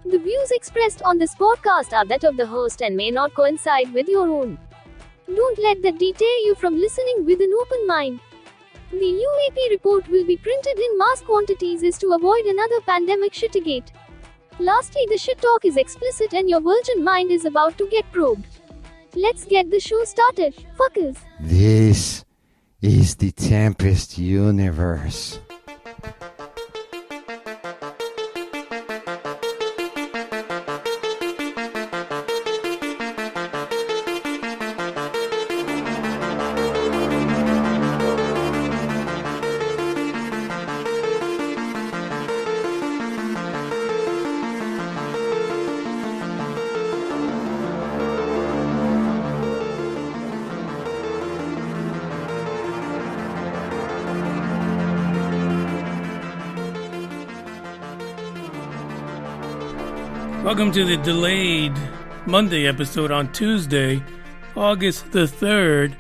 The views expressed on this podcast are that of the host and may not coincide with your own. Don't let that deter you from listening with an open mind. The UAP report will be printed in mass quantities is to avoid another pandemic shittigate. Lastly, the shit talk is explicit and your virgin mind is about to get probed. Let's get the show started, fuckers. This is the Tempest Universe. Welcome to the delayed Monday episode on Tuesday, August the 3rd.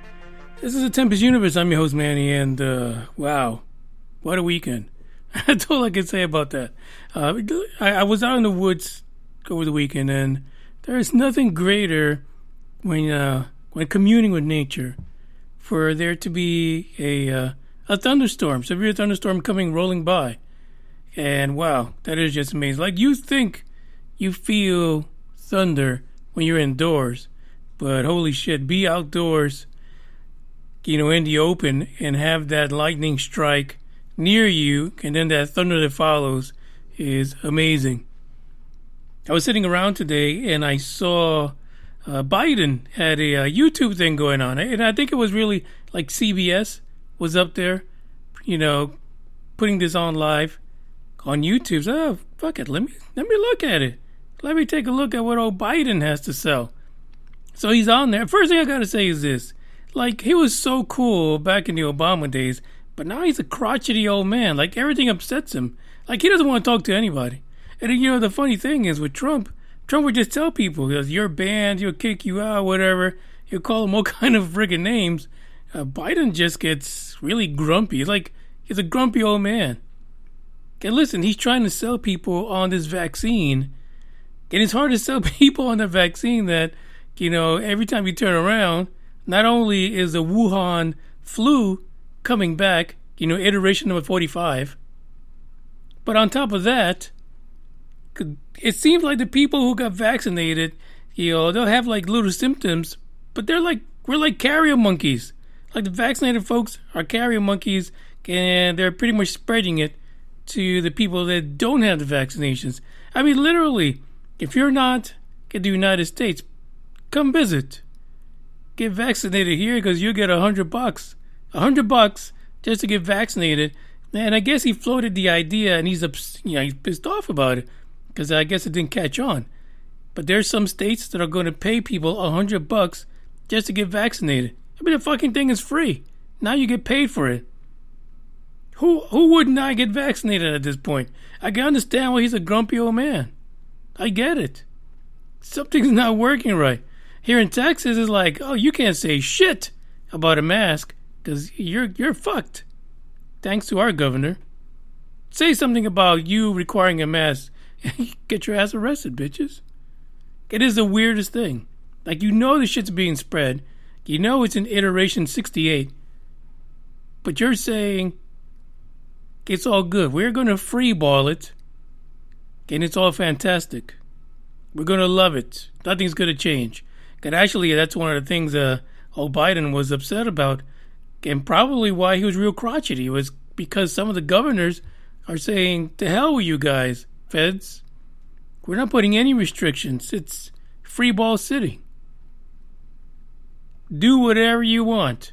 This is the Tempest Universe. I'm your host, Manny, and wow, what a weekend. That's all I can say about that. I was out in the woods over the weekend, and there is nothing greater when communing with nature for there to be a thunderstorm, severe thunderstorm rolling by. And wow, that is just amazing. Like, you think you feel thunder when you're indoors, but holy shit, be outdoors, in the open and have that lightning strike near you, and then that thunder that follows is amazing. I was sitting around today and I saw Biden had a YouTube thing going on, and I think it was really like CBS was up there, putting this on live on YouTube. So, oh, fuck it, let me look at it. Let me take a look at what old Biden has to sell. So he's on there. First thing I gotta say is this. Like, he was so cool back in the Obama days, but now he's a crotchety old man. Like, everything upsets him. Like, he doesn't want to talk to anybody. And the funny thing is with Trump would just tell people, you're banned, he'll kick you out, whatever. He'll call them all kind of friggin' names. Biden just gets really grumpy. He's a grumpy old man. And listen, he's trying to sell people on this vaccine. And it's hard to sell people on the vaccine that, every time you turn around, not only is the Wuhan flu coming back, iteration number 45, but on top of that, it seems like the people who got vaccinated, they'll have like little symptoms, but we're like carrier monkeys. Like, the vaccinated folks are carrier monkeys, and they're pretty much spreading it to the people that don't have the vaccinations. I mean, literally, if you're not in the United States, come visit. Get vaccinated here because you'll get $100. $100 just to get vaccinated. And I guess he floated the idea, and he's pissed off about it because I guess it didn't catch on. But there's some states that are going to pay people $100 just to get vaccinated. I mean, the fucking thing is free. Now you get paid for it. Who would not get vaccinated at this point? I can understand why he's a grumpy old man. I get it. Something's not working right. Here in Texas, it's like, oh, you can't say shit about a mask because you're fucked. Thanks to our governor. Say something about you requiring a mask, get your ass arrested, bitches. It is the weirdest thing. Like, the shit's being spread. It's in iteration 68. But you're saying it's all good. We're going to freeball it. And it's all fantastic. We're going to love it. Nothing's going to change. And actually, that's one of the things old Biden was upset about. And probably why he was real crotchety was because some of the governors are saying, to hell with you guys, feds. We're not putting any restrictions. It's free ball city. Do whatever you want.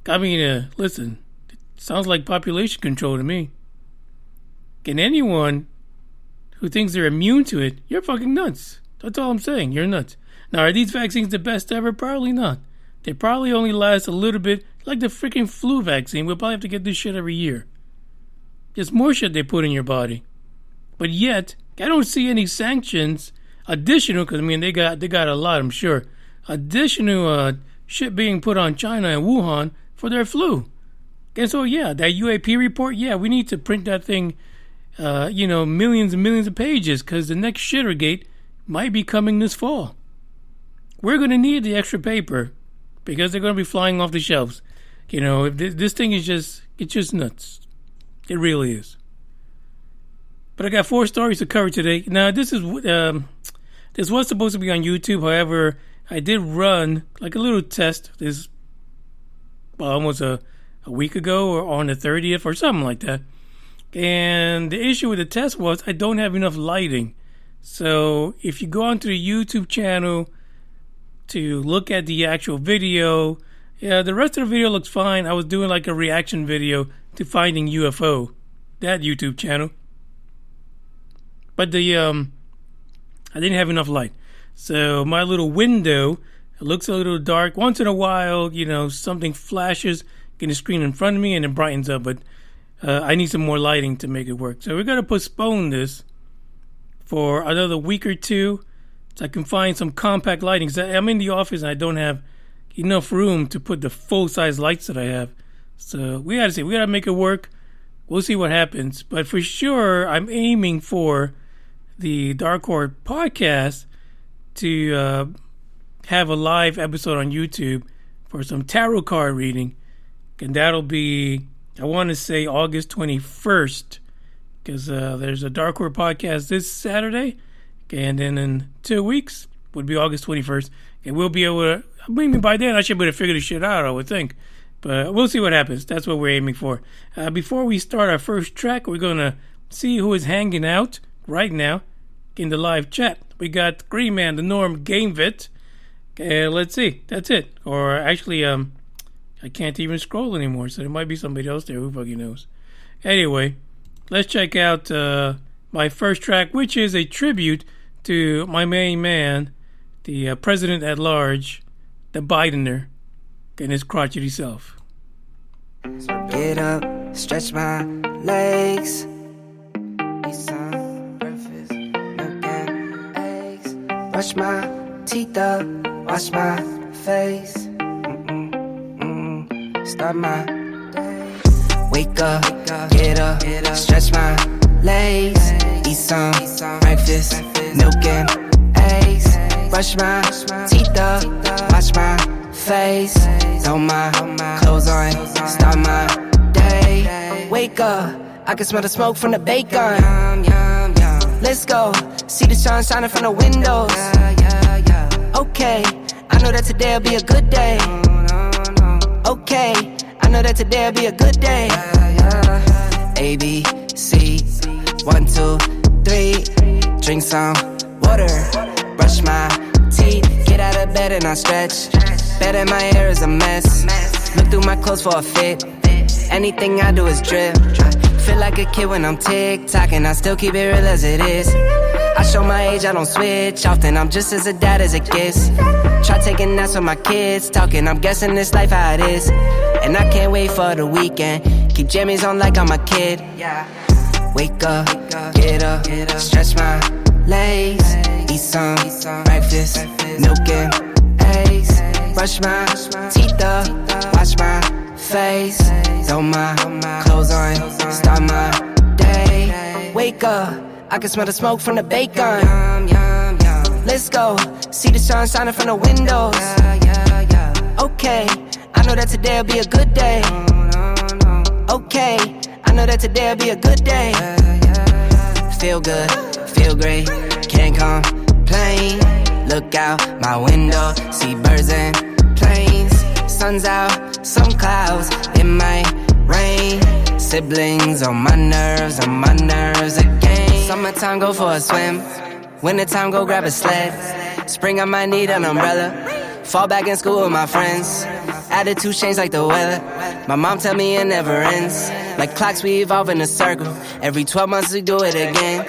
I mean, listen, it sounds like population control to me. And anyone who thinks they're immune to it, you're fucking nuts. That's all I'm saying. You're nuts. Now, are these vaccines the best ever? Probably not. They probably only last a little bit, like the freaking flu vaccine. We'll probably have to get this shit every year. There's more shit they put in your body. But yet, I don't see any sanctions additional, because, they got a lot, I'm sure. Additional shit being put on China and Wuhan for their flu. And so, yeah, that UAP report, yeah, we need to print that thing millions and millions of pages, because the next Shittergate might be coming this fall. We're going to need the extra paper because they're going to be flying off the shelves. If this thing is it's just nuts. It really is. But I got 4 stories to cover today. Now, this was supposed to be on YouTube. However, I did run like a little test almost a week ago, or on the 30th or something like that. And the issue with the test was I don't have enough lighting. So if you go onto the YouTube channel to look at the actual video, the rest of the video looks fine. I was doing like a reaction video to FindingUFO, that YouTube channel. But I didn't have enough light. So my little window, it looks a little dark. Once in a while, something flashes in the screen in front of me and it brightens up. But I need some more lighting to make it work. So we're going to postpone this for another week or two so I can find some compact lighting. So I'm in the office and I don't have enough room to put the full-size lights that I have. So we got to see. We got to make it work. We'll see what happens. But for sure, I'm aiming for the Dark Horde podcast to have a live episode on YouTube for some tarot card reading. And that'll be, I want to say, August 21st. Because there's a Dark Horde podcast this Saturday. And then in 2 weeks would be August 21st. And we'll be able to, maybe by then I should be able to figure this shit out, I would think. But we'll see what happens. That's what we're aiming for. Before we start our first track, we're going to see who is hanging out right now in the live chat. We got Green Man, the Norm, Gamevit. Let's see. That's it. Or actually, I can't even scroll anymore, so there might be somebody else there. Who fucking knows? Anyway, let's check out my first track, which is a tribute to my main man, the president at large, the Bidener, and his crotchety self. Get up, stretch my legs. Eat some breakfast, milk and eggs. Brush my teeth up, wash my face. Start my day. Wake up, get up, stretch my legs. Eat some breakfast, milk and eggs. Brush my teeth up, wash my face. Throw my clothes on, start my day. Wake up, I can smell the smoke from the bacon. Let's go, see the sun shining from the windows. Okay, I know that today'll be a good day. Okay, I know that today'll be a good day. A, B, C, 1, 2, 3. Drink some water, brush my teeth. Get out of bed and I stretch. Bed in my hair is a mess. Look through my clothes for a fit. Anything I do is drip. Feel like a kid when I'm tick-tocking. I still keep it real as it is. I show my age, I don't switch often. I'm just as a dad as it gets. Try taking naps with my kids talking. I'm guessing this life how it is. And I can't wait for the weekend. Keep jammies on like I'm a kid. Wake up, get up, stretch my legs. Eat some breakfast, milk and eggs. Brush my teeth up, wash my face. Throw my clothes on, start my day. Wake up, I can smell the smoke from the bacon. Let's go, see the sun shining from the windows. Okay, I know that today'll be a good day. Okay, I know that today'll be a good day. Feel good, feel great, can't complain. Look out my window, see birds and planes. Sun's out, some clouds, it might rain. Siblings on my nerves again. Summertime, go for a swim. Wintertime, go grab a sled. Spring, I might need an umbrella. Fall back in school with my friends. Attitude change like the weather. My mom tell me it never ends. Like clocks, we evolve in a circle. Every 12 months we do it again.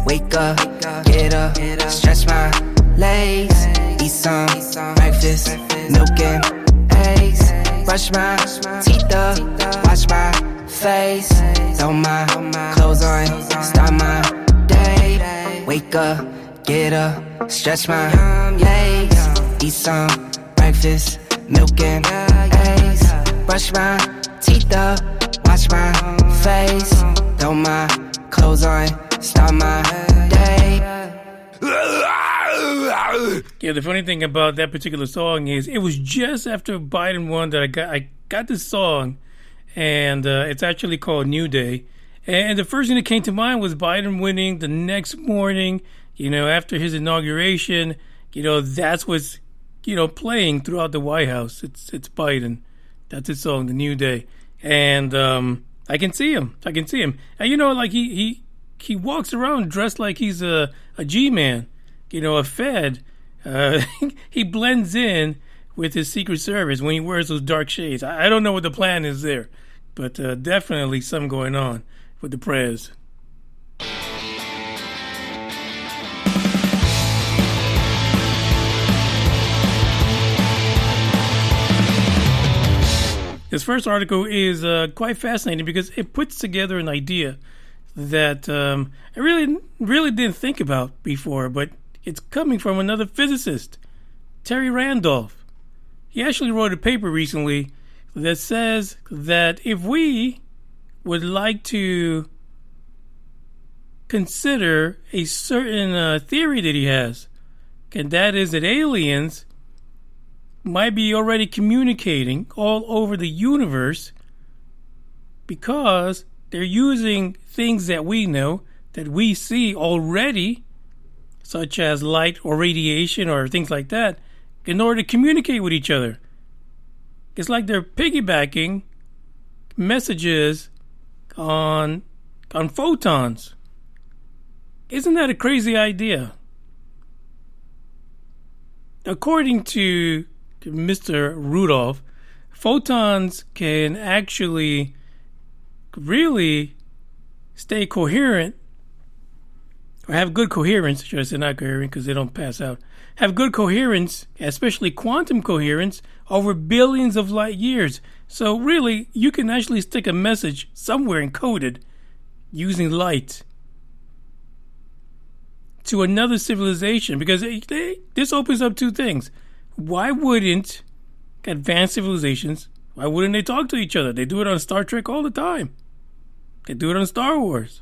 Wake up, get up, stretch my legs. Eat some breakfast, milk and eggs. Brush my teeth up, wash my face. Throw my clothes on, start my day. Wake up, get up, stretch my legs. Eat some breakfast, milk and eggs. Brush my teeth up, wash my face. Throw my clothes on, start my day. Yeah, the funny thing about that particular song is it was just after Biden won that I got this song, and it's actually called New Day. And the first thing that came to mind was Biden winning the next morning, after his inauguration. That's what's, playing throughout the White House. It's Biden. That's his song, The New Day. And I can see him. And, like he walks around dressed like he's a G-man, a Fed. He blends in with his Secret Service when he wears those dark shades. I don't know what the plan is there, but definitely something going on with the prayers. This first article is quite fascinating because it puts together an idea that I really didn't think about before, but it's coming from another physicist, Terry Randolph. He actually wrote a paper recently that says that if we would like to consider a certain theory that he has, and that is that aliens might be already communicating all over the universe because they're using things that we know, that we see already, such as light or radiation or things like that, in order to communicate with each other. It's like they're piggybacking messages on photons. Isn't that a crazy idea? According to Mr. Rudolph, photons can actually really stay coherent, or have good coherence, should I say not coherent because they don't pass out, have good coherence, especially quantum coherence, over billions of light years. So really, you can actually stick a message somewhere encoded using light to another civilization, because this opens up two things. Why wouldn't advanced civilizations, why wouldn't they talk to each other? They do it on Star Trek all the time. They do it on Star Wars.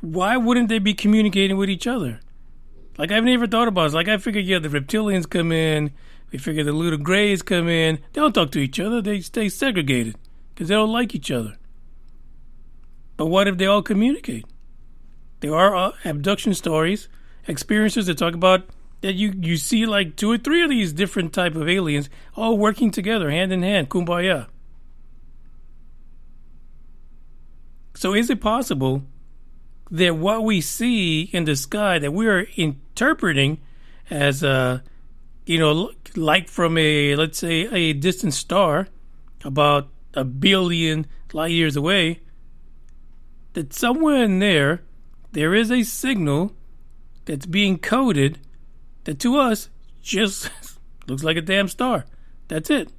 Why wouldn't they be communicating with each other? Like, I've never thought about it. Like, I figured, the reptilians come in. We figure the little grays come in. They don't talk to each other. They stay segregated because they don't like each other. But what if they all communicate? There are abduction stories, experiences that talk about that you see like 2 or 3 of these different type of aliens all working together, hand in hand, kumbaya. So is it possible that what we see in the sky that we are interpreting as light from let's say a distant star about 1 billion light years away, that somewhere in there is a signal that's being coded that to us just looks like a damn star. That's it.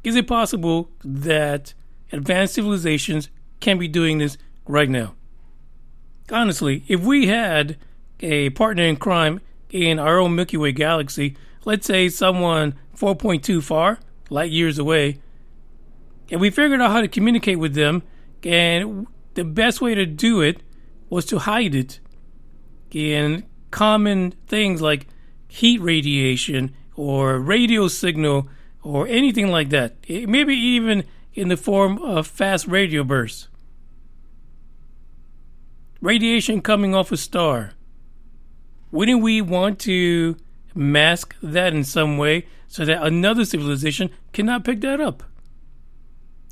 Is it possible that advanced civilizations can be doing this right now? Honestly, if we had a partner in crime in our own Milky Way galaxy, let's say someone 4.2 far, light years away, and we figured out how to communicate with them, and the best way to do it was to hide it in common things like heat radiation or radio signal or anything like that. Maybe even in the form of fast radio bursts. Radiation coming off a star. Wouldn't we want to mask that in some way so that another civilization cannot pick that up?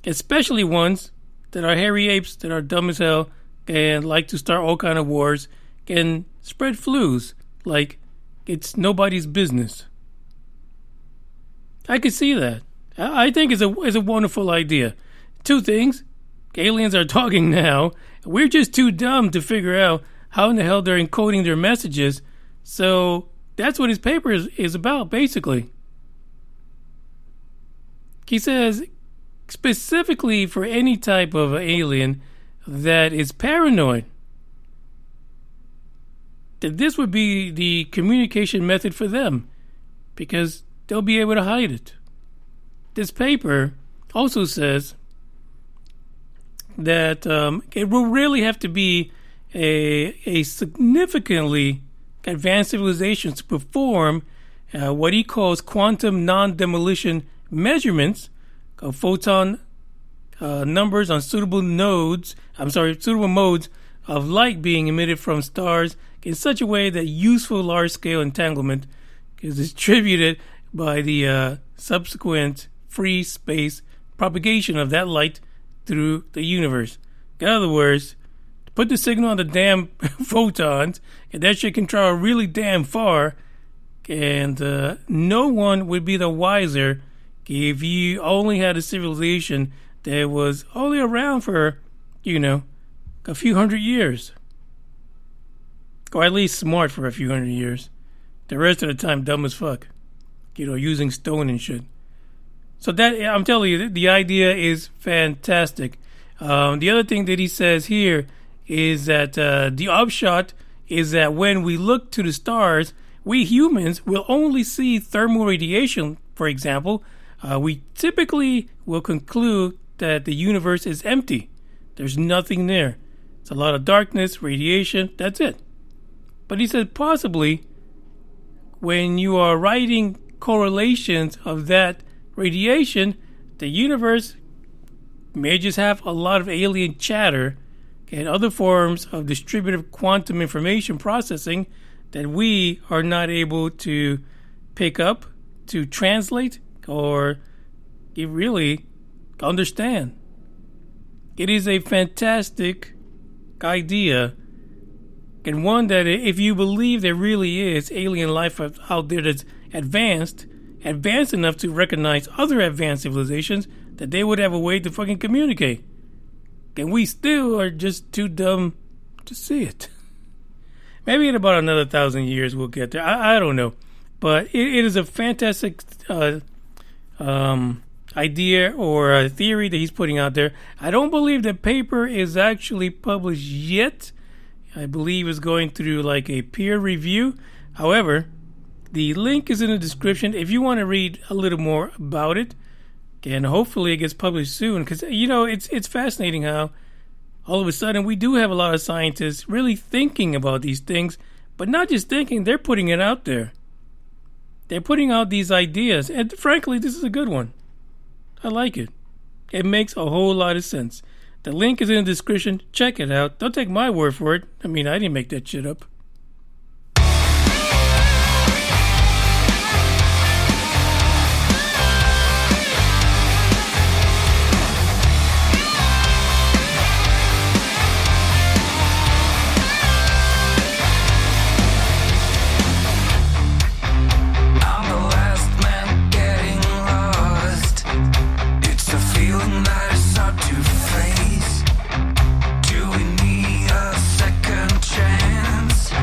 Especially ones that are hairy apes, that are dumb as hell, and like to start all kind of wars, and spread flus like it's nobody's business. I could see that. I think it's a wonderful idea. 2 things. Aliens are talking now. We're just too dumb to figure out how in the hell they're encoding their messages. So that's what his paper is about, basically. He says, specifically for any type of alien that is paranoid, that this would be the communication method for them, because they'll be able to hide it. This paper also says that it will really have to be a significantly advanced civilization to perform what he calls quantum non-demolition measurements of photon numbers on suitable modes of light being emitted from stars in such a way that useful large-scale entanglement is distributed by the subsequent free space propagation of that light through the universe. In other words, put the signal on the damn photons, and that shit can travel really damn far, and no one would be the wiser if you only had a civilization that was only around for, a few hundred years. Or at least smart for a few hundred years. The rest of the time, dumb as fuck. Using stone and shit. So that, I'm telling you, the idea is fantastic. The other thing that he says here is that the upshot is that when we look to the stars, we humans will only see thermal radiation, for example. We typically will conclude that the universe is empty. There's nothing there. It's a lot of darkness, radiation, that's it. But he said possibly when you are writing correlations of that radiation, the universe may just have a lot of alien chatter and other forms of distributive quantum information processing that we are not able to pick up, to translate, or really understand. It is a fantastic idea, and one that if you believe there really is alien life out there that's advanced enough to recognize other advanced civilizations, that they would have a way to fucking communicate. And we still are just too dumb to see it. Maybe in about another 1,000 years we'll get there. I don't know. But it is a fantastic idea or a theory that he's putting out there. I don't believe the paper is actually published yet. I believe it's going through like a peer review. However, the link is in the description if you want to read a little more about it. And hopefully it gets published soon, because it's fascinating how all of a sudden we do have a lot of scientists really thinking about these things, but not just thinking, they're putting it out there. They're putting out these ideas, and frankly, this is a good one. I like it. It makes a whole lot of sense. The link is in the description. Check it out. Don't take my word for it. I mean, I didn't make that shit up. Do we need a second chance?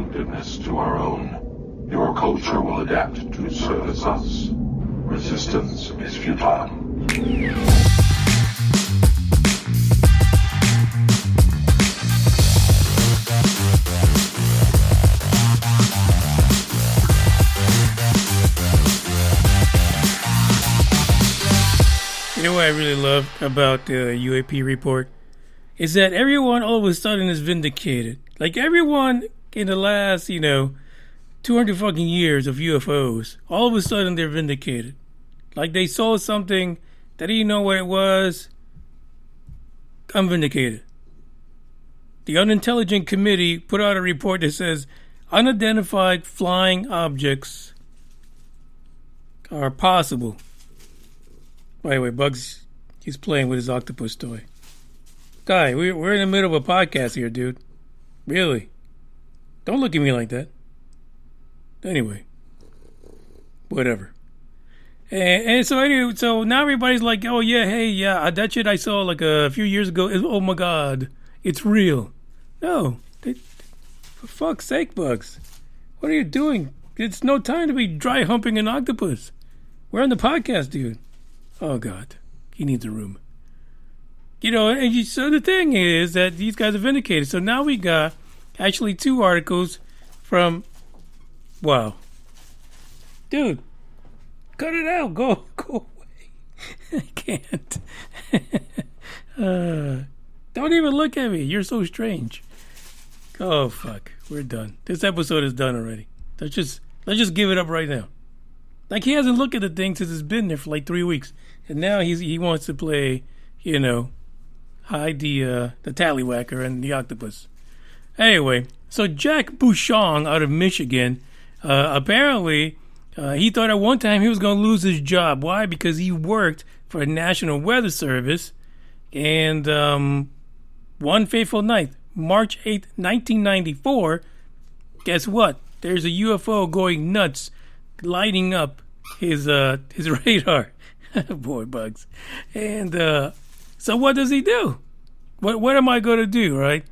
distinctiveness to our own. Your culture will adapt to service us. Resistance is futile. You know what I really love about the UAP report is that everyone all of a sudden is vindicated. Like everyone in the last, 200 fucking years of UFOs, all of a sudden they're vindicated. Like they saw something, they didn't know what it was. I'm vindicated. The Unintelligent Committee put out a report that says unidentified flying objects are possible. By the way, Bugs, he's playing with his octopus toy. Guy, we're in the middle of a podcast here, dude. Really? Don't look at me like that. Anyway. Whatever. And so anyway, so now everybody's like, oh yeah, hey, yeah, that shit I saw like a few years ago, oh my God, it's real. No. For fuck's sake, Bugs. What are you doing? It's no time to be dry humping an octopus. We're on the podcast, dude. Oh, God. He needs a room. So the thing is that these guys are vindicated. So now we got actually 2 articles from... Wow. Dude. Cut it out. Go away. I can't. Don't even look at me. You're so strange. Oh, fuck. We're done. This episode is done already. Let's just give it up right now. Like, he hasn't looked at the thing since it's been there for like 3 weeks. And now he wants to play, hide the tallywhacker and the octopus. Anyway, so Jack Bouchon out of Michigan, apparently, he thought at one time he was going to lose his job. Why? Because he worked for the National Weather Service. And one fateful night, March 8th, 1994, guess what? There's a UFO going nuts, lighting up his radar. Boy, Bugs. And so what does he do? What am I going to do, right?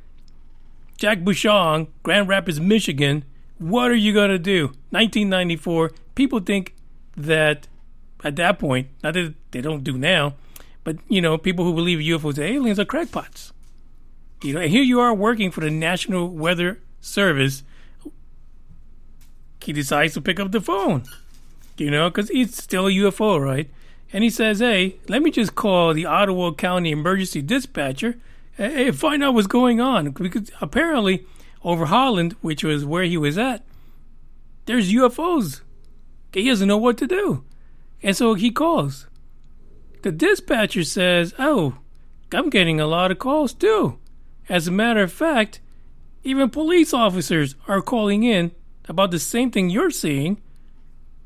Jack Bouchon, Grand Rapids, Michigan. What are you going to do? 1994. People think that at that point, not that they don't do now, but, people who believe UFOs and aliens are crackpots. And here you are working for the National Weather Service. He decides to pick up the phone, because he's still a UFO, right? And he says, hey, let me just call the Ottawa County Emergency Dispatcher and find out what's going on. Because apparently over Holland, which was where he was at, there's UFOs. He doesn't know what to do. And so he calls. The dispatcher says, oh, I'm getting a lot of calls too. As a matter of fact, even police officers are calling in about the same thing you're seeing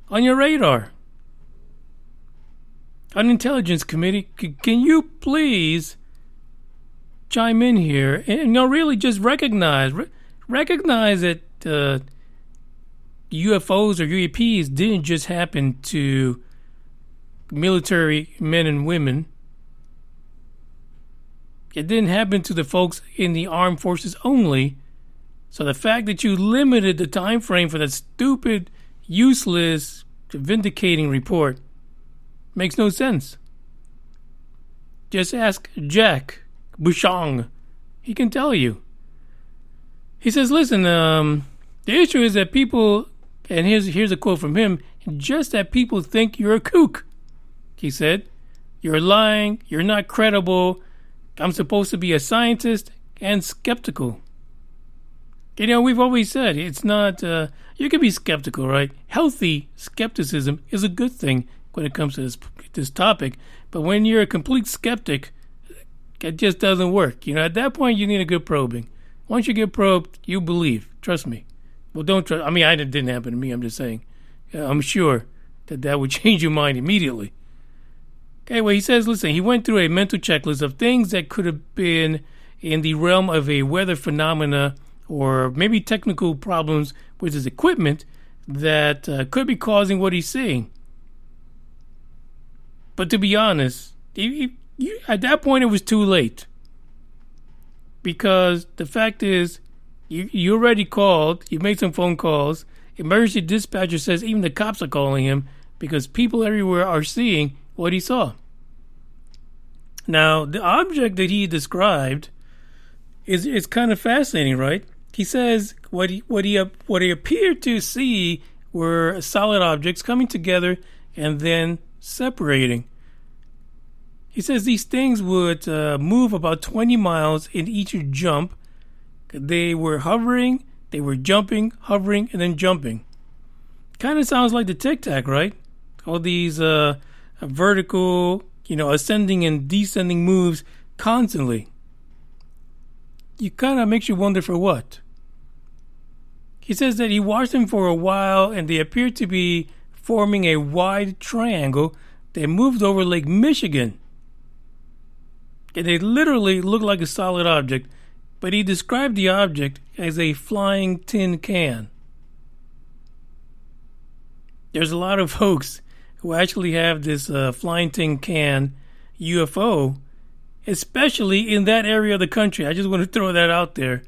on your radar. Unintelligence Committee, can you please chime in here and really just recognize that UFOs or UAPs didn't just happen to military men and women. It didn't happen to the folks in the armed forces only. So the fact that you limited the time frame for that stupid, useless, vindicating report makes no sense. Just ask Jack Bouchon. He can tell you. He says, listen, the issue is that people, and here's a quote from him, just that people think you're a kook. He said, you're lying, you're not credible, I'm supposed to be a scientist and skeptical. We've always said it's not, you can be skeptical, right? Healthy skepticism is a good thing when it comes to this topic. But when you're a complete skeptic, it just doesn't work. At that point, you need a good probing. Once you get probed, you believe. Trust me. Well, don't trust. I mean, it didn't happen to me. I'm just saying. I'm sure that would change your mind immediately. Okay, well, he says, listen, he went through a mental checklist of things that could have been in the realm of a weather phenomena or maybe technical problems with his equipment that could be causing what he's seeing. But to be honest, at that point it was too late. Because the fact is, You already called. You made some phone calls. Emergency dispatcher says even the cops are calling him because people everywhere are seeing what he saw. Now, the object that he described is kind of fascinating, right? He says what he appeared to see were solid objects coming together and then separating. He says these things would move about 20 miles in each jump. They were hovering, they were jumping, hovering, and then jumping. Kind of sounds like the Tic Tac, right? All these vertical, ascending and descending moves constantly. You kind of makes you wonder for what. He says that he watched them for a while and they appeared to be forming a wide triangle that moved over Lake Michigan. And they literally looked like a solid object, but he described the object as a flying tin can. There's a lot of folks who actually have this flying tin can UFO, especially in that area of the country. I just want to throw that out there.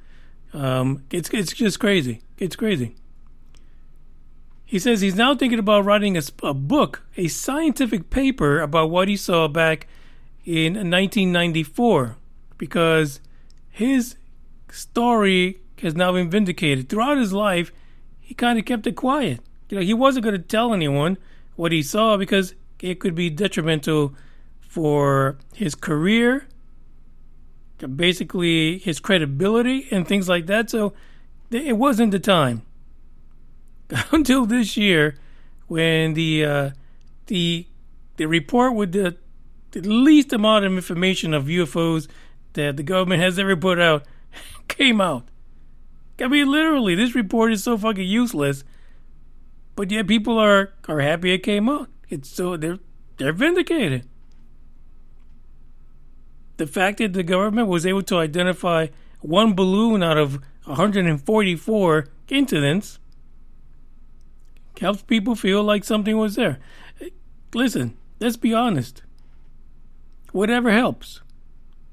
It's just crazy. It's crazy. He says he's now thinking about writing a book, a scientific paper about what he saw back in 1994, because his story has now been vindicated. Throughout his life, he kind of kept it quiet. He wasn't going to tell anyone what he saw because it could be detrimental for his career, basically his credibility and things like that. So it wasn't the time. Until this year, when the report with the least amount of information of UFOs that the government has ever put out came out. I mean, literally, this report is so fucking useless, but yet people are happy it came out. It's so they're vindicated. The fact that the government was able to identify one balloon out of 144 incidents helps people feel like something was there. Listen, let's be honest. Whatever helps.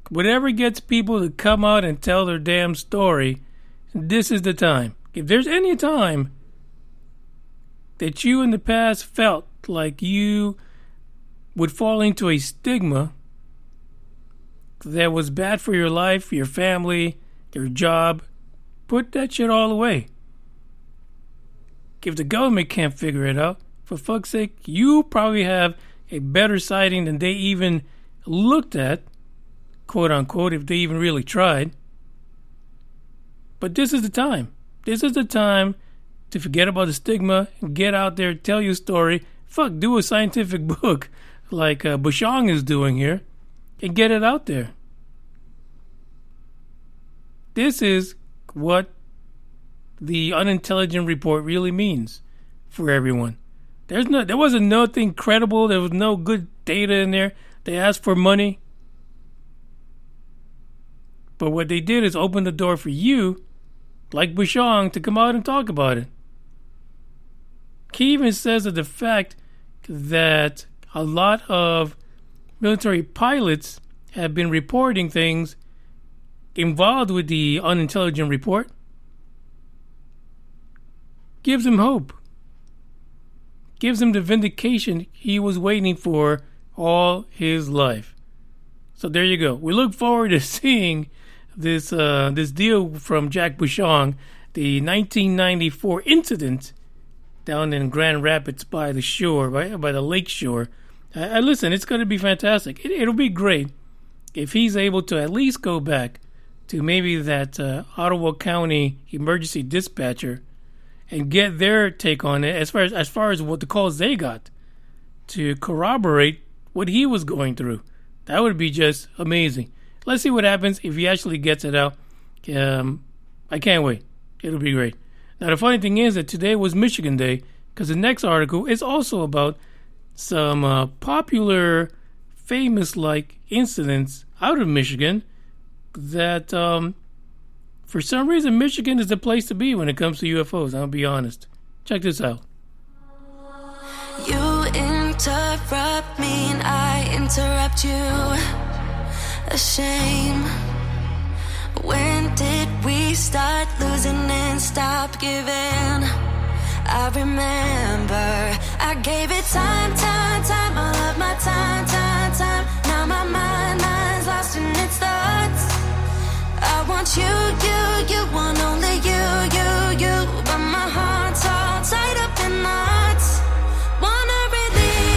Whatever gets people to come out and tell their damn story, this is the time. If there's any time that you in the past felt like you would fall into a stigma that was bad for your life, your family, your job, put that shit all away. If the government can't figure it out, for fuck's sake, you probably have a better sighting than they even looked at, quote unquote, if they even really tried. But this is the time. This is the time to forget about the stigma and get out there, tell your story. Fuck, do a scientific book like Bashong is doing here and get it out there. This is what the unintelligent report really means for everyone. There wasn't nothing credible. There was no good data in there. They asked for money. But what they did is open the door for you, like Bashong, to come out and talk about it. He even says that the fact that a lot of military pilots have been reporting things involved with the unintelligent report gives him hope. Gives him the vindication he was waiting for all his life. So there you go. We look forward to seeing this deal from Jack Bashong, the 1994 incident down in Grand Rapids by the shore, by the lake shore. Listen, it's going to be fantastic. It'll be great if he's able to at least go back to maybe that Ottawa County emergency dispatcher and get their take on it as far as what the calls they got to corroborate what he was going through. That would be just amazing. Let's see what happens if he actually gets it out. I can't wait. It'll be great. Now, the funny thing is that today was Michigan Day because the next article is also about some popular, famous-like incidents out of Michigan that, for some reason, Michigan is the place to be when it comes to UFOs. I'll be honest. Check this out. You interrupt me and I interrupt you. A shame. When did we start losing and stop giving? I remember I gave it time, all of my time. Now my mind's lost in its thoughts. I want you want only you, but my heart's all tied up in knots. Wanna release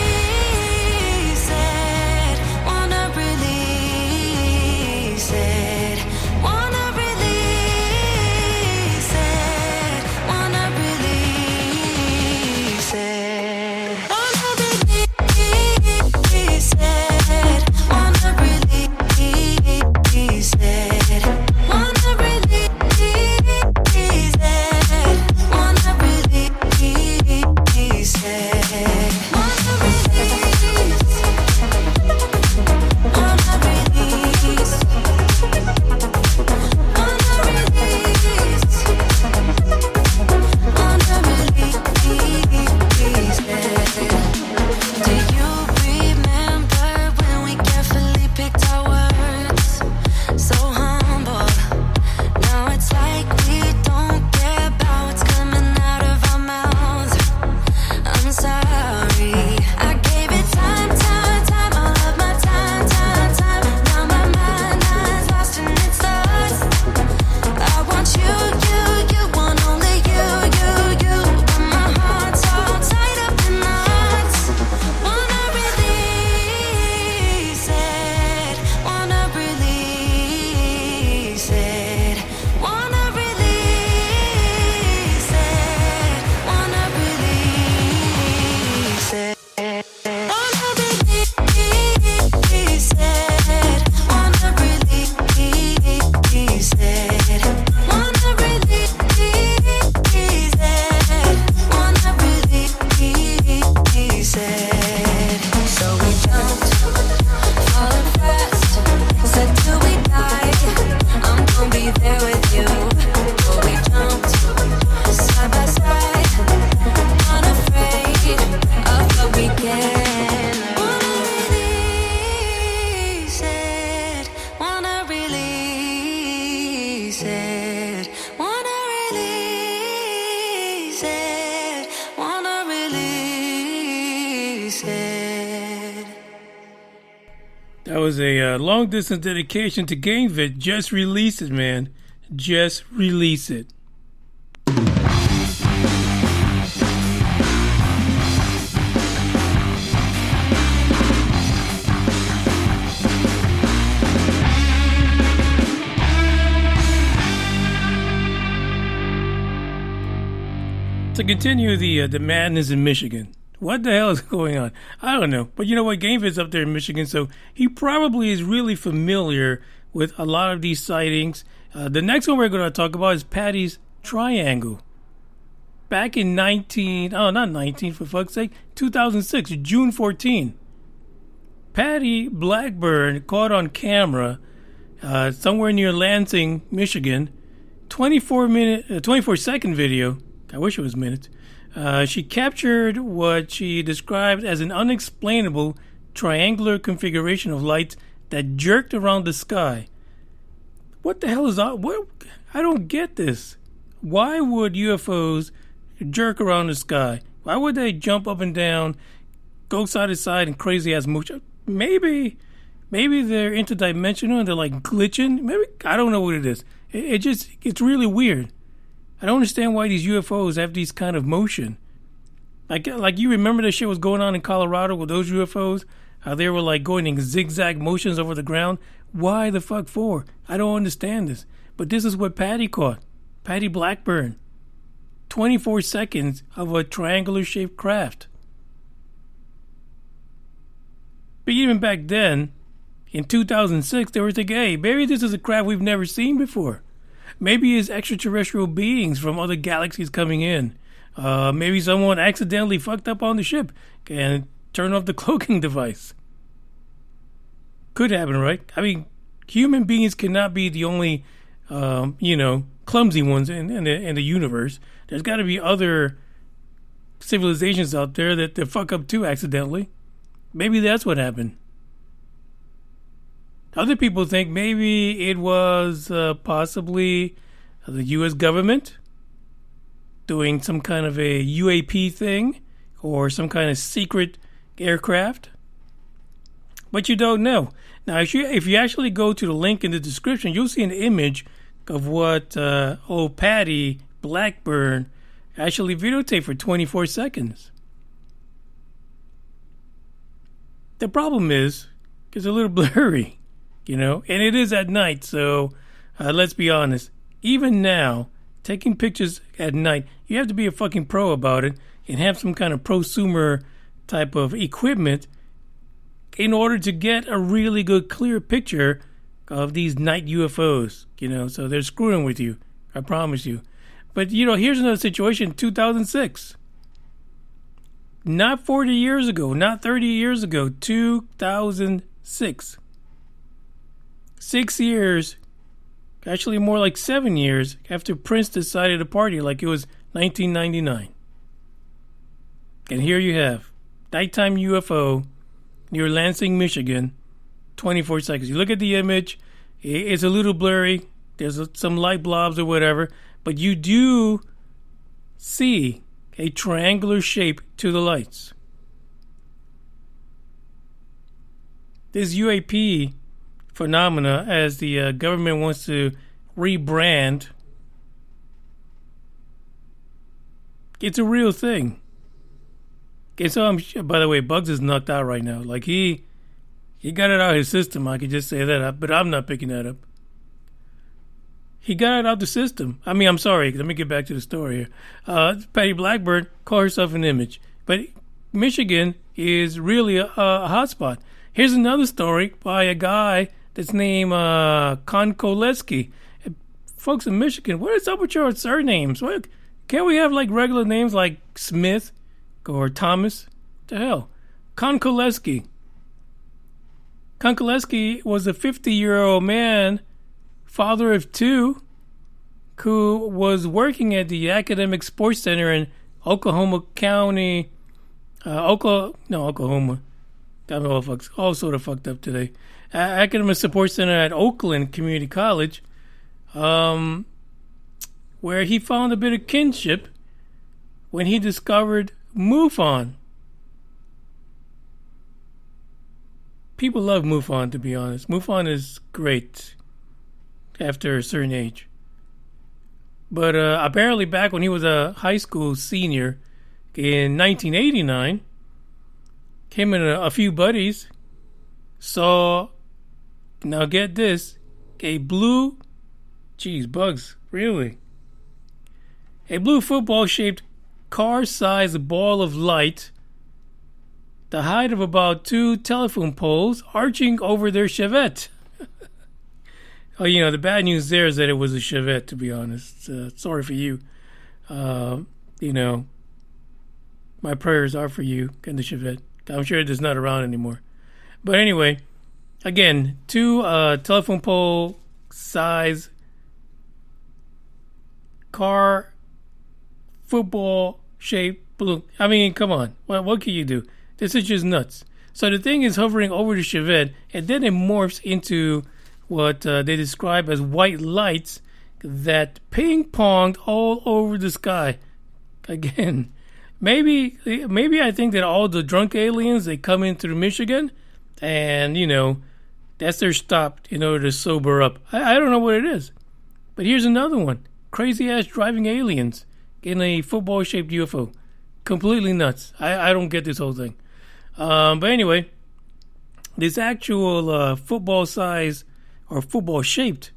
it, wanna release it, wanna release it, wanna release it, wanna release it, wanna release it, wanna release That was a long-distance dedication to GameVid. Just release it, man. Just release it. To continue the madness in Michigan. What the hell is going on? I don't know. But you know what? GameVid's up there in Michigan, so he probably is really familiar with a lot of these sightings. The next one we're going to talk about is Patty's Triangle. Back in 2006, June 14. Patty Blackburn caught on camera somewhere near Lansing, Michigan. 24-second video. I wish it was minutes. She captured what she described as an unexplainable triangular configuration of lights that jerked around the sky. What the hell is that? What? I don't get this. Why would UFOs jerk around the sky? Why would they jump up and down, go side to side in crazy ass motion? Maybe they're interdimensional and they're like glitching. Maybe, I don't know what it is. It's really weird. I don't understand why these UFOs have these kind of motion. Like you remember that shit was going on in Colorado with those UFOs? How they were like going in zigzag motions over the ground? Why the fuck for? I don't understand this. But this is what Patty caught. Patty Blackburn. 24 seconds of a triangular shaped craft. But even back then, in 2006, they were thinking, hey, maybe this is a craft we've never seen before. Maybe it's extraterrestrial beings from other galaxies coming in. Maybe someone accidentally fucked up on the ship and turned off the cloaking device. Could happen, right? I mean, human beings cannot be the only, clumsy ones in the universe. There's got to be other civilizations out there that they fuck up too accidentally. Maybe that's what happened. Other people think maybe it was possibly the U.S. government doing some kind of a UAP thing or some kind of secret aircraft. But you don't know. Now, if you actually go to the link in the description, you'll see an image of what old Patty Blackburn actually videotaped for 24 seconds. The problem is, it's a little blurry, and it is at night, so let's be honest. Even now, taking pictures at night, you have to be a fucking pro about it and have some kind of prosumer type of equipment in order to get a really good, clear picture of these night UFOs, so they're screwing with you, I promise you. But, here's another situation, 2006. Not 40 years ago, not 30 years ago, 2006. 6 years, actually more like 7 years, after Prince decided to party like it was 1999. And here you have, nighttime UFO near Lansing, Michigan, 24 seconds. You look at the image, it's a little blurry, there's some light blobs or whatever, but you do see a triangular shape to the lights. This UAP phenomena, as the government wants to rebrand, it's a real thing. Okay, so by the way, Bugs is knocked out right now. Like he got it out of his system. I could just say that, but I'm not picking that up. He got it out the system. I'm sorry. Let me get back to the story here. Patty Blackburn called herself an image. But Michigan is really a hotspot. Here's another story by a guy that's named Konkoleski. Folks in Michigan, what is up with your surnames? Can't we have like regular names like Smith or Thomas? What the hell? Konkoleski. Konkoleski was a 50-year-old man, father of two, who was working at the Academic Sports Center in Oklahoma County, Oklahoma. Got me all sort of fucked up today. Academic Support Center at Oakland Community College, where he found a bit of kinship when he discovered MUFON. People love MUFON, to be honest. MUFON is great after a certain age. But apparently back when he was a high school senior in 1989, him and a few buddies saw, now get this, a blue football-shaped car-sized ball of light the height of about 2 telephone poles arching over their Chevette. Oh, the bad news there is that it was a Chevette, to be honest. Sorry for you. My prayers are for you and the Chevette. I'm sure it's not around anymore. But anyway, again, 2 telephone pole size car football shaped balloon. Come on. What can you do? This is just nuts. So the thing is hovering over the Chevette, and then it morphs into what they describe as white lights that ping-ponged all over the sky. Again, maybe I think that all the drunk aliens, they come in through Michigan, and, that's their stop in order to sober up. I don't know what it is. But here's another one. Crazy-ass driving aliens in a football-shaped UFO. Completely nuts. I don't get this whole thing. But anyway, this actual football-sized or football-shaped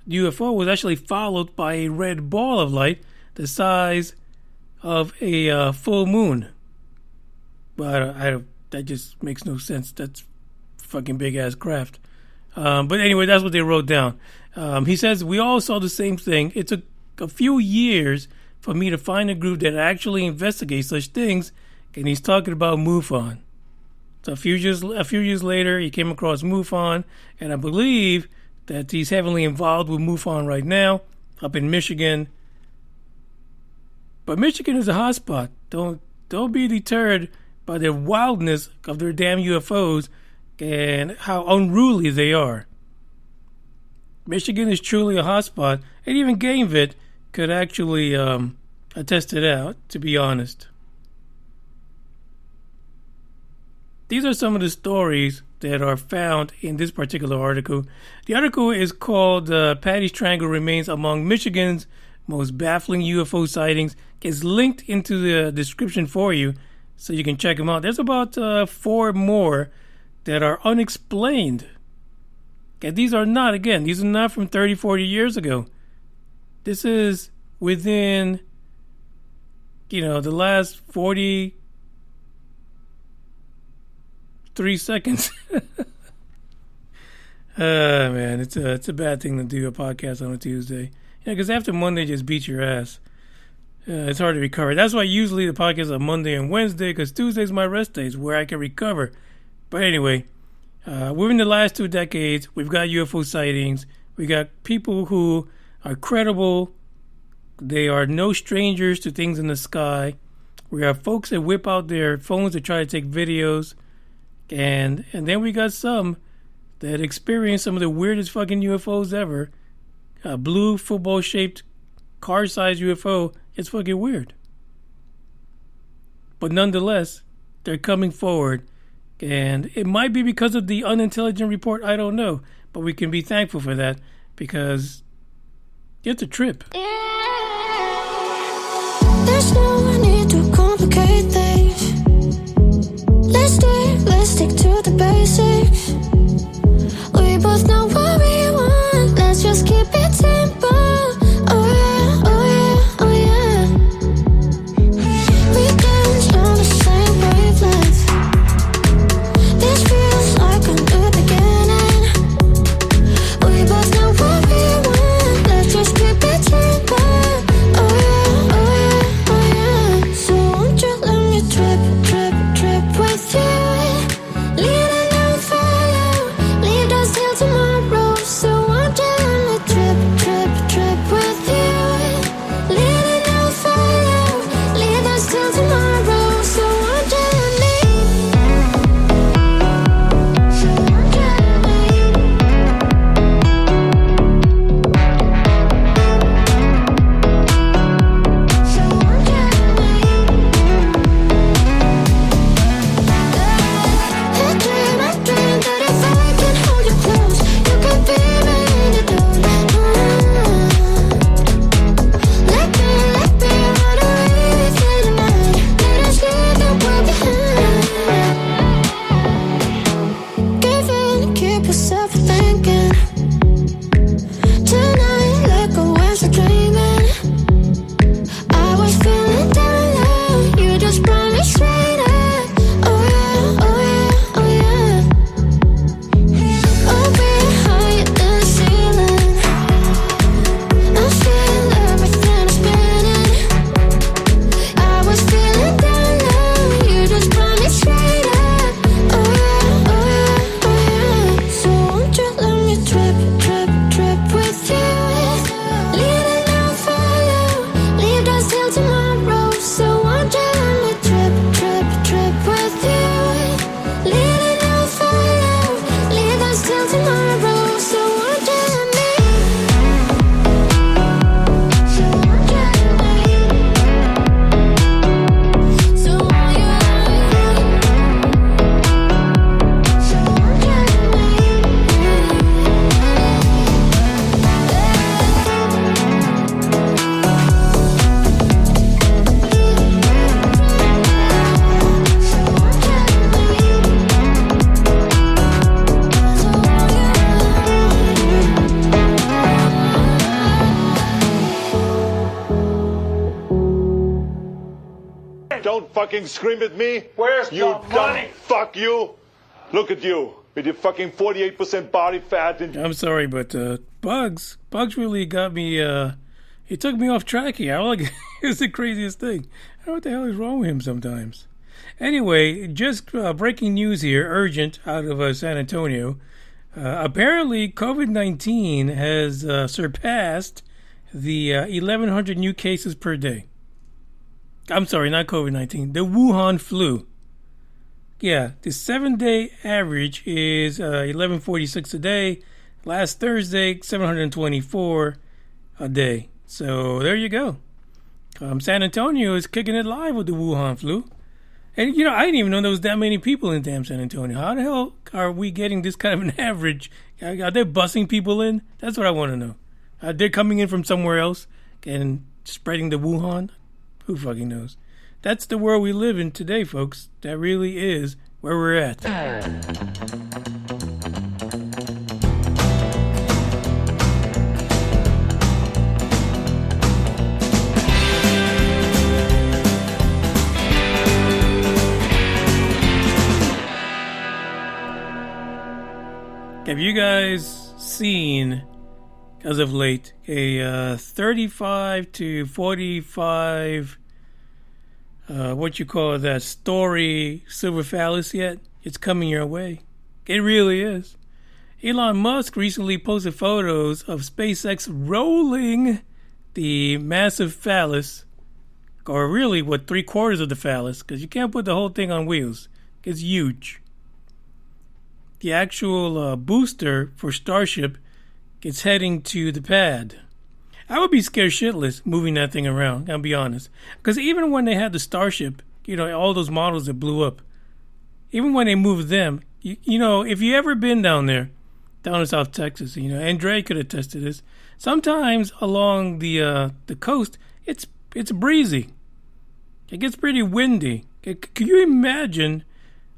UFO was actually followed by a red ball of light the size of a full moon. But that just makes no sense. That's fucking big-ass craft. But anyway, that's what they wrote down. He says, we all saw the same thing. It took a few years for me to find a group that actually investigates such things, and he's talking about MUFON. So a few years later, he came across MUFON, and I believe that he's heavily involved with MUFON right now, up in Michigan. But Michigan is a hotspot. Don't be deterred by the wildness of their damn UFOs and how unruly they are. Michigan is truly a hotspot, and even GameVit could actually attest to that, to be honest. These are some of the stories that are found in this particular article. The article is called Patty's Triangle Remains Among Michigan's Most Baffling UFO Sightings. It's linked into the description for you, so you can check them out. There's about 4 more that are unexplained. And these are not from 30, 40 years ago. This is within, the last 43 seconds. Man, it's a bad thing to do a podcast on a Tuesday. Because after Monday just beats your ass. It's hard to recover. That's why usually the podcast is on Monday and Wednesday, because Tuesday's my rest days where I can recover. But anyway, within the last 2 decades, we've got UFO sightings. We got people who are credible. They are no strangers to things in the sky. We got folks that whip out their phones to try to take videos. And then we got some that experience some of the weirdest fucking UFOs ever. A blue football-shaped car-sized UFO. It's fucking weird. But nonetheless, they're coming forward. And it might be because of the unintelligent report. I don't know. But we can be thankful for that, because it's a trip. There's no need to complicate things. Let's stick to the basics. We both know what we want. Let's just keep it simple. Oh yeah, oh yeah, oh yeah. We dance on the same wavelength. This feels like a new beginning. We both know what we want. Let's just keep it simple. Oh yeah, oh yeah, oh yeah. So won't you let me trip with you? Leading on fire, leave us till tomorrow. So won't you let me trip with you? Leading on fire, leave us till tomorrow. So won't you let me? So won't you let me? So won't you let me? I dream that if I can hold you close, you can be my antidote. Let me run away with you tonight. Let us leave the world behind. Give in, keep yourself thinking. Tonight, let go as you're dreaming. I was feeling down low, you just brought me straight up. Oh yeah, oh yeah, oh yeah. Oh, we're higher than the ceiling. I feel everything is spinning. I was feeling down low, you just brought me straight up. Oh yeah, oh yeah, oh yeah. So won't you let me trip with you? Leading on fire, leave us till tomorrow. So won't you let me trip with you? Leading on fire, leave us till tomorrow. So won't you let me? So won't you let me? So won't you let me? So won't you let me? Don't fucking scream at me. Where's you the money? Fuck you. Look at you with your fucking 48% body fat and I'm sorry, but Bugs really got me. He took me off track here. It's the craziest thing. I don't know what the hell is wrong with him sometimes. Anyway, just breaking news here, urgent, out of San Antonio. Apparently, COVID-19 has surpassed the 1,100 new cases per day. I'm sorry, not COVID-19. The Wuhan flu. Yeah, the 7-day average is 1146 a day. Last Thursday, 724 a day. So there you go. San Antonio is kicking it live with the Wuhan flu. And, I didn't even know there was that many people in damn San Antonio. How the hell are we getting this kind of an average? Are they busing people in? That's what I want to know. Are they coming in from somewhere else and spreading the Wuhan? Who fucking knows? That's the world we live in today, folks. That really is where we're at. Have you guys seen, as of late, a 35 to 45, story silver phallus yet? It's coming your way. It really is. Elon Musk recently posted photos of SpaceX rolling the massive phallus, or really, 3/4 of the phallus, because you can't put the whole thing on wheels. It's huge. The actual booster for Starship is heading to the pad. I would be scared shitless moving that thing around, I'll be honest. Because even when they had the Starship, all those models that blew up, even when they moved them, if you ever been down there, down in South Texas, and Dre could attest to this, sometimes along the coast, it's breezy. It gets pretty windy. Can you imagine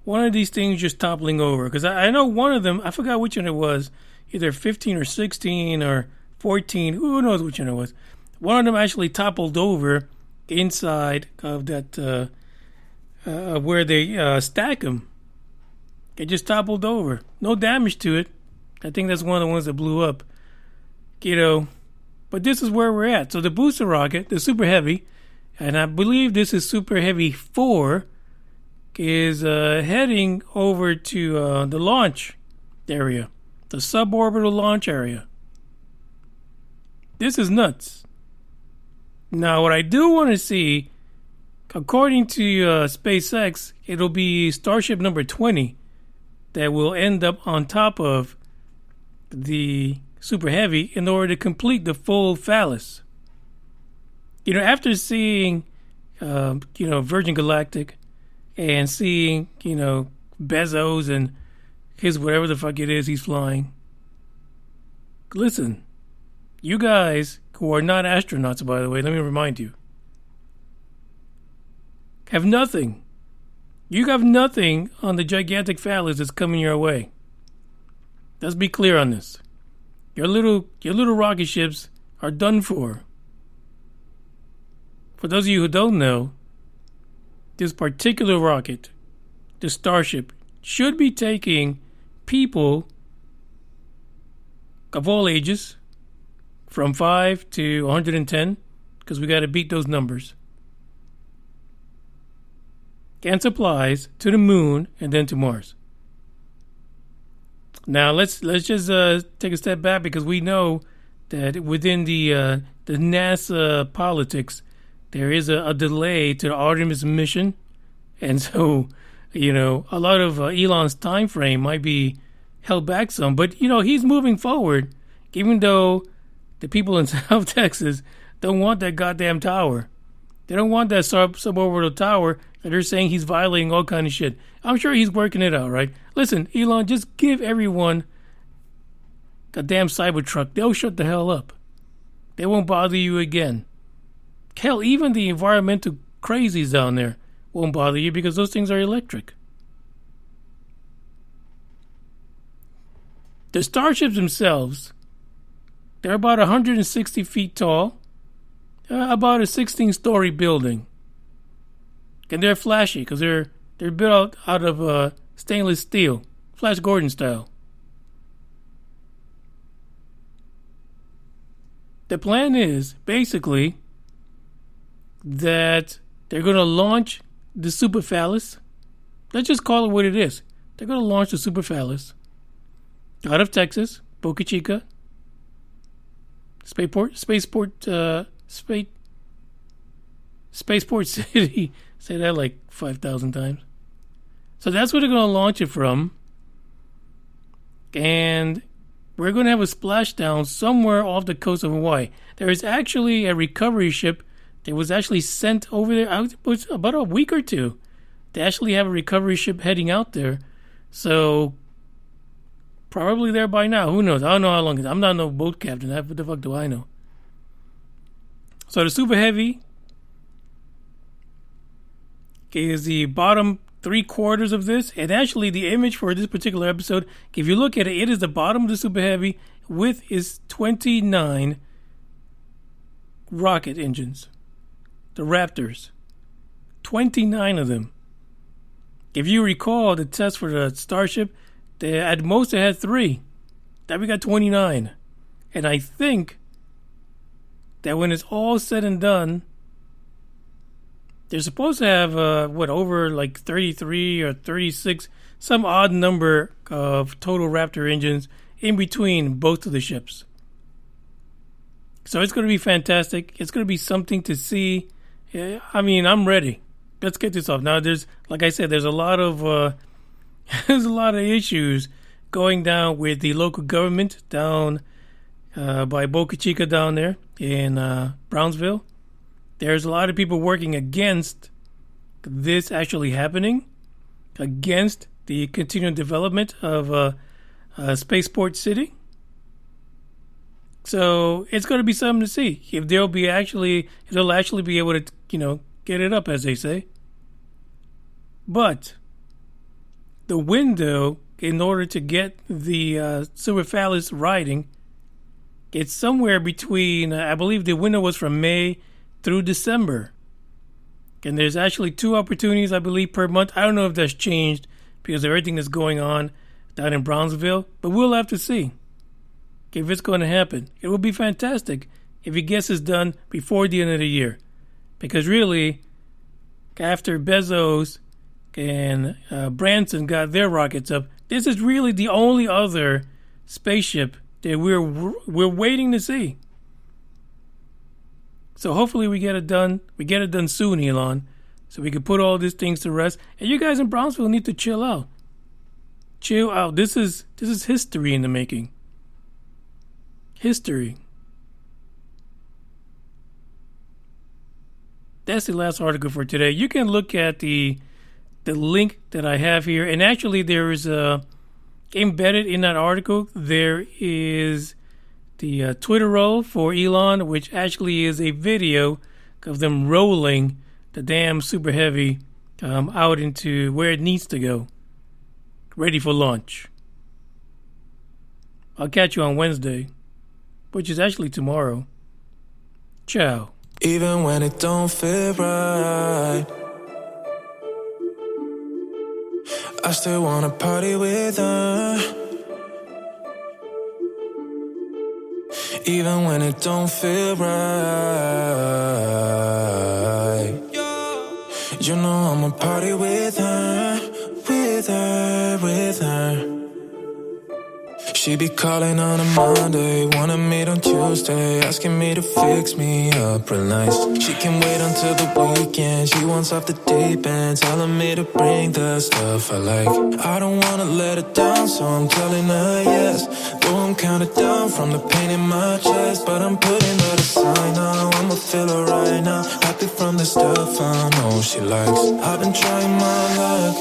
one of these things just toppling over? Because I know one of them, I forgot which one it was, either 15 or 16 or 14, who knows which one it was. One of them actually toppled over inside of that, where they stack them. It just toppled over. No damage to it. I think that's one of the ones that blew up. But this is where we're at. So the booster rocket, the Super Heavy, and I believe this is Super Heavy 4, is heading over to the launch area, the suborbital launch area. This is nuts. Now, what I do want to see, according to SpaceX, it'll be Starship number 20 that will end up on top of the Super Heavy in order to complete the full phallus. After seeing, Virgin Galactic, and seeing, Bezos and his whatever the fuck it is he's flying. Listen, you guys who are not astronauts, by the way, let me remind you, have nothing. You have nothing on the gigantic phallus that's coming your way. Let's be clear on this. Your little rocket ships are done for. For those of you who don't know, this particular rocket, the Starship, should be taking people of all ages, from 5 to 110, because we got to beat those numbers, and supplies to the moon and then to Mars. Now let's just take a step back, because we know that within the NASA politics, there is a delay to the Artemis mission, and so, a lot of Elon's time frame might be held back some. But, he's moving forward, even though the people in South Texas don't want that goddamn tower. They don't want that suborbital tower that they're saying he's violating all kind of shit. I'm sure he's working it out, right? Listen, Elon, just give everyone a damn Cybertruck. They'll shut the hell up. They won't bother you again. Hell, even the environmental crazies down there won't bother you, because those things are electric. The Starships themselves, they're about 160 feet tall, about a 16-story building. And they're flashy, because they're built out of stainless steel, Flash Gordon style. The plan is, basically, that they're going to launch the Super Phallus. Let's just call it what it is. They're going to launch the Super Phallus out of Texas, Boca Chica, Spaceport City. Say that like 5,000 times. So that's where they're going to launch it from. And we're going to have a splashdown somewhere off the coast of Hawaii. There is actually a recovery ship that was actually sent over there. It was about a week or two. They actually have a recovery ship heading out there. So, probably there by now. Who knows? I don't know how long. I'm not no boat captain. What the fuck do I know? So, the Super Heavy is the bottom 3/4 of this. And actually, the image for this particular episode, if you look at it, it is the bottom of the Super Heavy with its 29 rocket engines. The Raptors. 29 of them. If you recall the test for the Starship, at most it had 3. Now we got 29. And I think that when it's all said and done, they're supposed to have, over like 33 or 36, some odd number of total Raptor engines in between both of the ships. So it's going to be fantastic. It's going to be something to see. I mean, I'm ready. Let's get this off. Now, like I said, there's a lot of issues going down with the local government down by Boca Chica down there in Brownsville. There's a lot of people working against this actually happening, against the continued development of Spaceport City. So it's going to be something to see if they'll actually be able to, get it up, as they say. But the window in order to get the Silver Phallus riding, it's somewhere between, I believe the window was from May through December. And there's actually 2 opportunities, I believe, per month. I don't know if that's changed because of everything that's going on down in Brownsville, but we'll have to see if it's going to happen. It will be fantastic if he gets this done before the end of the year. Because really, after Bezos and Branson got their rockets up, this is really the only other spaceship that we're waiting to see. So hopefully we get it done. We get it done soon, Elon, so we can put all these things to rest. And you guys in Brownsville need to chill out. Chill out. This is history in the making. History. That's the last article for today. You can look at the link that I have here. And actually there is embedded in that article, there is the Twitter roll for Elon, which actually is a video of them rolling the damn Super Heavy out into where it needs to go. Ready for launch. I'll catch you on Wednesday, which is actually tomorrow. Ciao. Even when it don't feel right, I still wanna party with her. Even when it don't feel right, you know I'ma party with her, with her, with her. She be calling on a Monday, wanna meet on Tuesday, asking me to fix me up real nice. She can wait until the weekend, she wants off the deep end, telling me to bring the stuff I like. I don't wanna let her down, so I'm telling her yes. Though I'm counted down from the pain in my chest, but I'm putting her aside now, I'ma feel her right now. Happy from the stuff I know she likes. I've been trying my luck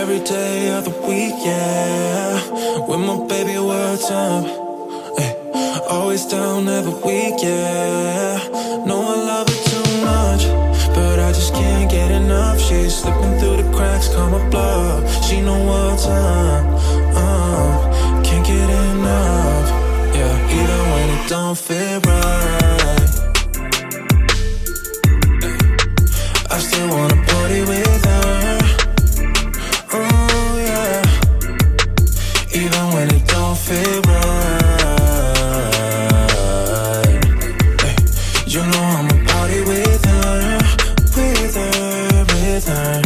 every day of the week, yeah. With my baby, what's up? Ay, always down every week, yeah. Know I love her too much, but I just can't get enough. She's slipping through the cracks, call my bluff. She know what's up, can't get enough, yeah. Even when it don't feel right, I still wanna party with her. Oh yeah, even when it don't feel right, hey, you know I'ma party with her, with her, with her.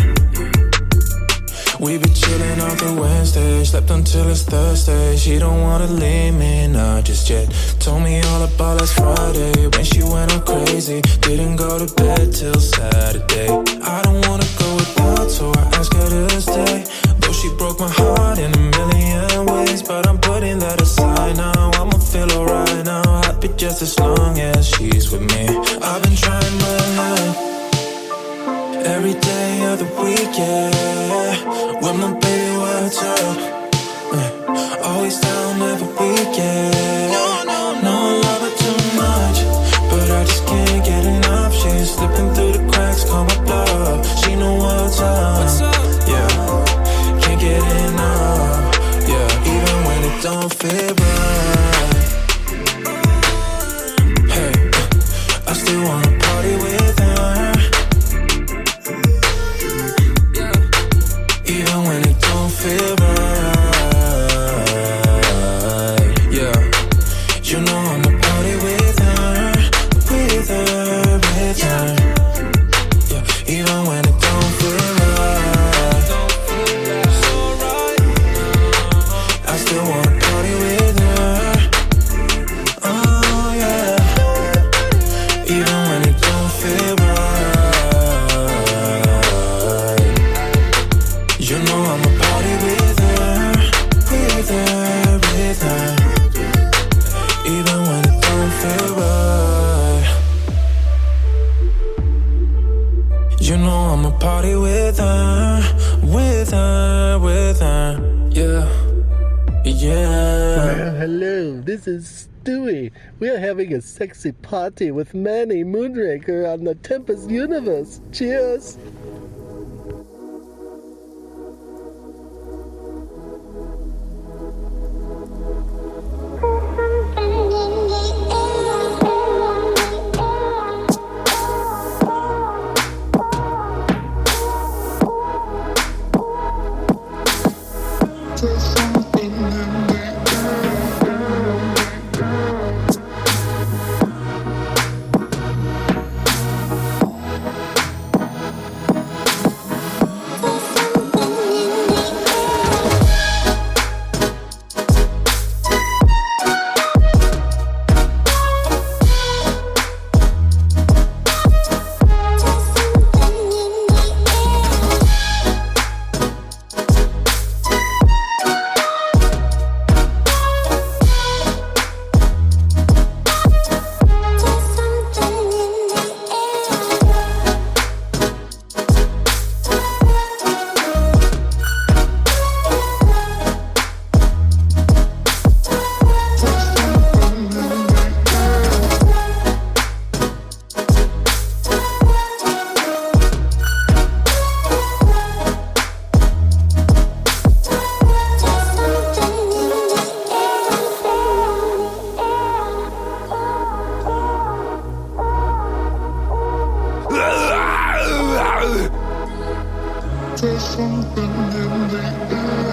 We be chillin' on the Wednesday, slept until it's Thursday. She don't wanna leave me, not just yet. Told me all about last Friday when she went all crazy. Didn't go to bed till Saturday. I don't wanna go without, so I asked her to stay. Though she broke my heart in a million ways, but I'm putting that Every day of the week, yeah. When my baby, what's up? Always down every weekend. No, I love her too much, but I just can't get enough. She's slipping through the cracks, call my bluff. She know what's up, yeah. Can't get enough, yeah. Even when it don't feel right. Hey, I still wanna party with her. Even when it don't feel right, yeah. You know I'ma party with her, with her, with her. Yeah, even when it don't feel right, I still wanna party with her. Oh yeah. Even when it don't feel right, you know I'ma party with her, with her, with her. Even when it don't feel right, you know I'ma party with her, with her, with her. Yeah, yeah. Well, hello, this is Stewie. We are having a sexy party with Manny Moonraker on the Tempest Universe. Cheers! There's something in the air.